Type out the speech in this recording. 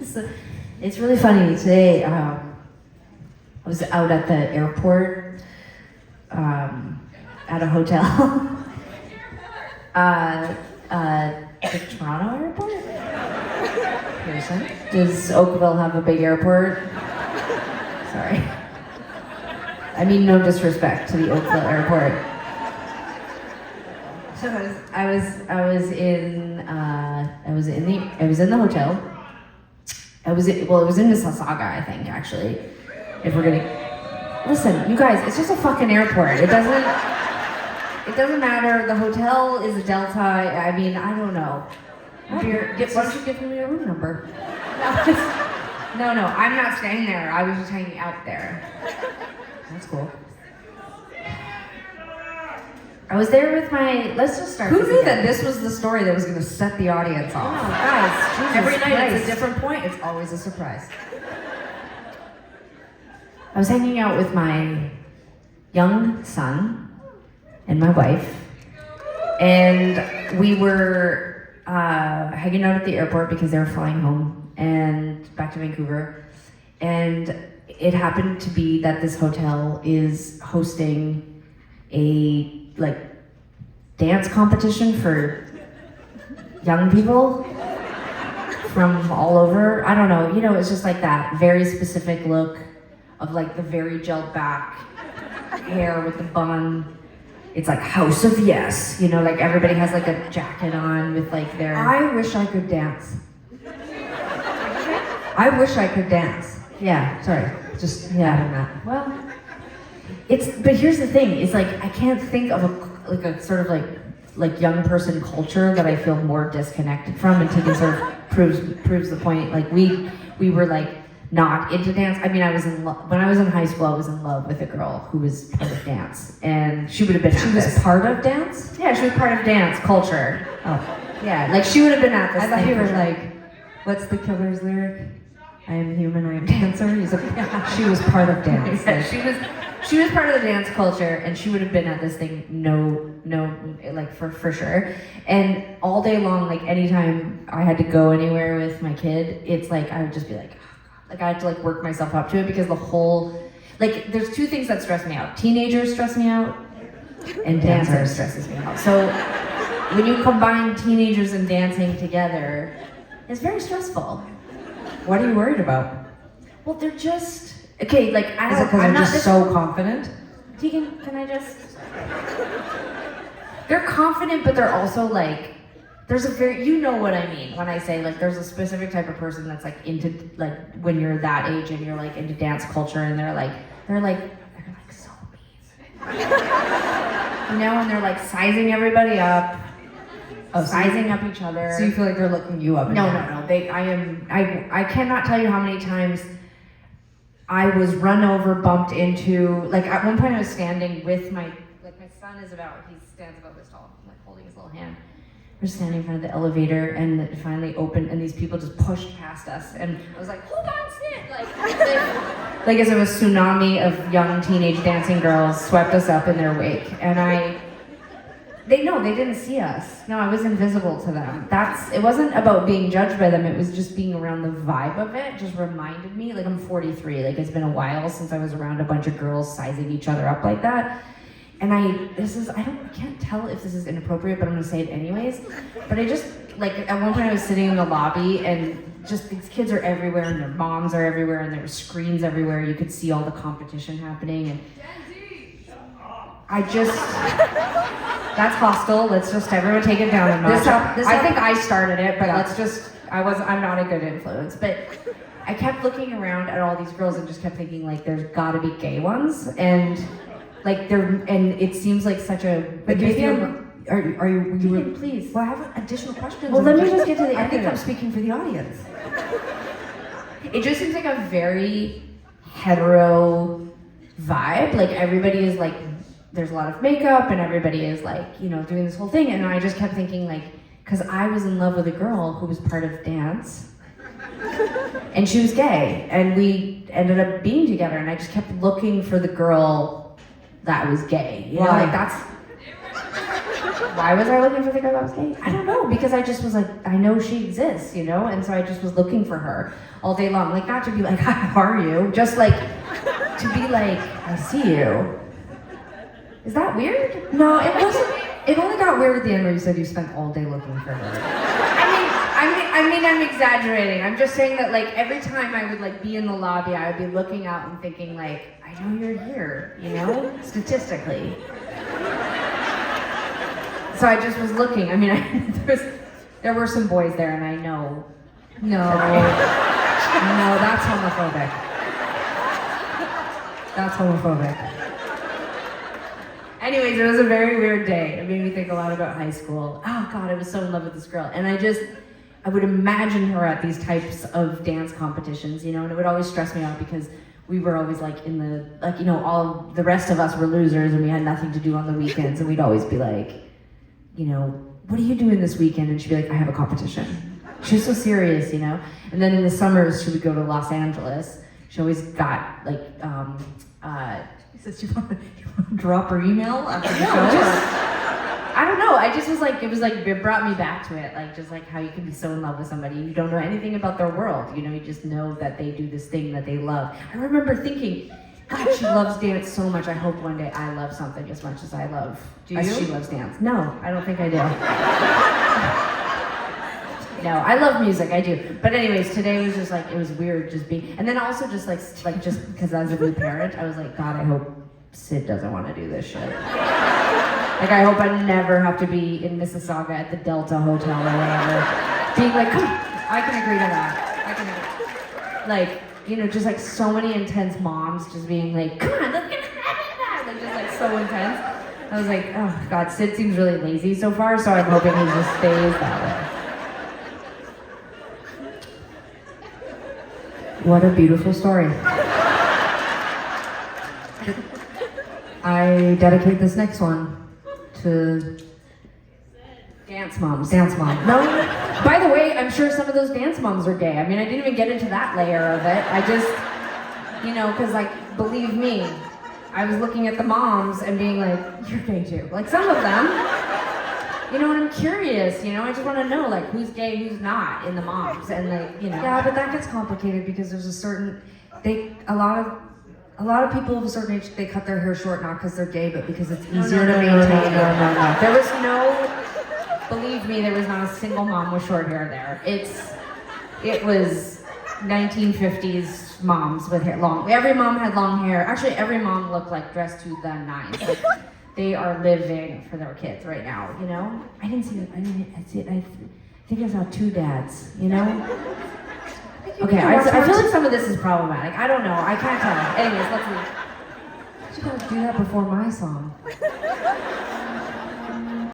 So, it's really funny. Today, I was out at the airport, at a hotel. The Toronto airport? Pearson? Does Oakville have a big airport? Sorry. I mean, no disrespect to the Oakville airport. So I was in the hotel. It was in Mississauga, I think, actually. If we're gonna listen, you guys, it's just a fucking airport. It doesn't matter. The hotel is a Delta. I mean, I don't know. Why don't you give me your room number? No, I'm not staying there. I was just hanging out there. That's cool. I was there with my. Let's just start. Who knew that this was the story that was going to set the audience off? Oh, guys, Jesus every night Christ. it's a different point. It's always a surprise. I was hanging out with my young son and my wife, and we were hanging out at the airport because they were flying home and back to Vancouver, and it happened to be that this hotel is hosting a dance competition for young people from all over. I don't know, it's just like that very specific look of the very gelled back hair with the bun. It's like House of Yes, everybody has a jacket on with their. I wish I could dance. I wish I could dance. Yeah, sorry. Just adding that. Well, but here's the thing, it's I can't think of a sort of young person culture that I feel more disconnected from, and Tegan sort of proves the point. We were not into dance. I mean, when I was in high school, I was in love with a girl who was part of dance, and she would have been. She was part of dance? Yeah, she was part of dance culture. Oh, yeah, she would have been at this. I thought you were what's the Killer's lyric? I am human, I am dancer. She was part of dance. Yeah, she was part of the dance culture, and she would have bon at this thing. No, for sure. And all day long, anytime I had to go anywhere with my kid, it's I would just be I had to work myself up to it, because the whole there's two things that stress me out. Teenagers stress me out, and dancers stresses me out. So when you combine teenagers and dancing together, it's very stressful. What are you worried about? Well, they're just okay. Is it because I'm just so confident? Tegan, can I just? They're confident, but they're also there's a very, what I mean when I say there's a specific type of person that's into when you're that age and you're into dance culture, and they're so mean. And they're sizing everybody up. Sizing up each other. So you feel they're looking you up? No. I cannot tell you how many times I was run over, bumped into. At one point I was standing with my son he stands about this tall, holding his little hand. We're standing in front of the elevator, and it finally opened, and these people just pushed past us, and I was hold on, sit! As if a tsunami of young teenage dancing girls swept us up in their wake, and they didn't see us. No, I was invisible to them. It wasn't about being judged by them, it was just being around the vibe of it, just reminded me, I'm 43, it's been a while since I was around a bunch of girls sizing each other up like that. And I can't tell if this is inappropriate, but I'm gonna say it anyways. But I just, at one point I was sitting in the lobby, and just these kids are everywhere, and their moms are everywhere, and there were screens everywhere. You could see all the competition happening, and that's hostile. Let's just everyone take it down a notch. I think I started it, but I'm not a good influence. But I kept looking around at all these girls and just kept thinking there's gotta be gay ones, and it seems such a. But maybe are you please? Well, I have additional questions. Well, let me just get to the end. I think I'm speaking for the audience. It just seems a very hetero vibe. Everybody is there's a lot of makeup, and everybody is doing this whole thing, and I just kept thinking because I was in love with a girl who was part of dance, and she was gay, and we ended up being together, and I just kept looking for the girl that was gay. Why? That's Why was I looking for the girl that was gay? I don't know, because I just was like, I know she exists, you know? And so I just was looking for her all day long. Like, not to be like, how are you? Just like, to be like, I see you. Is that weird? No, it wasn't. It only got weird at the end where you said you spent all day looking for her. I mean, I'm exaggerating. I'm just saying that, like, every time I would, like, be in the lobby, I would be looking out and thinking, like, I know you're here, you know? Statistically. So I just was looking. I mean, there were some boys there, and I know. No, that's homophobic. That's homophobic. Anyways, it was a very weird day. It made me think a lot about high school. Oh God, I was so in love with this girl. And I would imagine her at these types of dance competitions, you know, and it would always stress me out because we were always like in the, like, you know, all the rest of us were losers and we had nothing to do on the weekends, and we'd always be like, you know, what are you doing this weekend? And she'd be like, I have a competition. She was so serious, you know? And then in the summers, she would go to Los Angeles. She always got like, she says, you want to drop her email after the show? I don't know, I just was like, it brought me back to it, like, just like how you can be so in love with somebody, you don't know anything about their world, you know, you just know that they do this thing that they love. I remember thinking, God, she loves dance so much, I hope one day I love something as much as I love, as she loves dance. No, I don't think I do. No, I love music, I do. But anyways, today was just like, it was weird just being, and then also just like just because as a new parent, I was like, God, I hope Sid doesn't want to do this shit. Like, I hope I never have to be in Mississauga at the Delta Hotel or whatever. Being like, come on, I can agree to that. I can agree. Like, you know, just like so many intense moms just being like, come on, let's get that. Like, just like so intense. I was like, oh God, Sid seems really lazy so far, so I'm hoping he just stays that way. What a beautiful story. I dedicate this next one to dance moms. Dance mom. No, by the way, I'm sure some of those dance moms are gay. I mean, I didn't even get into that layer of it. I just, you know, because like, believe me, I was looking at the moms and being like, you're gay too. Like some of them, you know, and I'm curious, you know, I just want to know like who's gay, who's not in the moms, and like, you know. Yeah, but that gets complicated because there's a certain, a lot of people of a certain age, they cut their hair short not because they're gay, but because it's easier to maintain. No. There was no, believe me, there was not a single mom with short hair there. It was 1950s moms with hair long. Every mom had long hair. Actually, every mom looked like dressed to the nines. Like, they are living for their kids right now, you know? I didn't see it. I think I saw two dads, you know? Okay, I feel like some of this is problematic. I don't know. I can't tell. Anyways, let's leave. You gotta do that before my song.